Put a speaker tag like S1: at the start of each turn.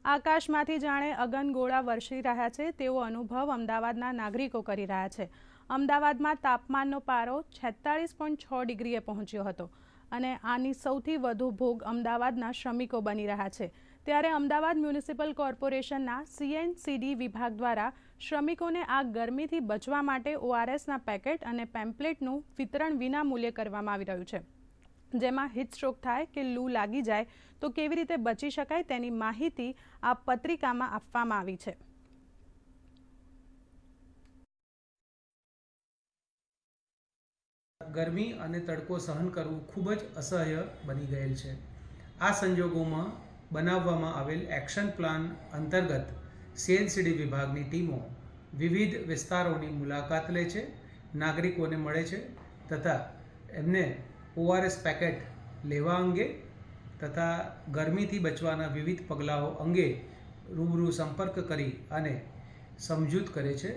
S1: આકાશમાંથી જાણે અગનગોળા વરસી રહ્યા છે તેવો અનુભવ અમદાવાદના નાગરિકો કરી રહ્યા છે। અમદાવાદમાં તાપમાનનો પારો 46.6 ડિગ્રીએ પહોંચ્યો હતો અને આની સૌથી વધુ ભોગ અમદાવાદના શ્રમિકો બની રહ્યા છે। ત્યારે અમદાવાદ મ્યુનિસિપલ કોર્પોરેશનના CNCD વિભાગ દ્વારા શ્રમિકોને આ ગરમીથી બચવા માટે ORSના પેકેટ અને પેમ્પલેટનું વિતરણ વિનામૂલ્યે કરવામાં આવી રહ્યું છે, જેમાં હીટ સ્ટ્રોક થાય કે લૂ લાગી જાય તો કેવી રીતે બચી શકાય તેની માહિતી આ પત્રિકામાં આપવામાં આવી છે।
S2: ગરમી અને તડકો સહન કરવું ખૂબ જ અસહ્ય બની ગયેલ છે। આ સંજોગોમાં બનાવવામાં આવેલ એક્શન પ્લાન અંતર્ગત CNCD વિભાગની ટીમો વિવિધ વિસ્તારોની મુલાકાત લે છે, નાગરિકોને મળે છે તથા એમને ORS પેકેટ લેવા અંગે તથા ગરમીથી બચવાના વિવિધ પગલાઓ અંગે રૂબરૂ સંપર્ક કરી અને સમજૂત કરે છે।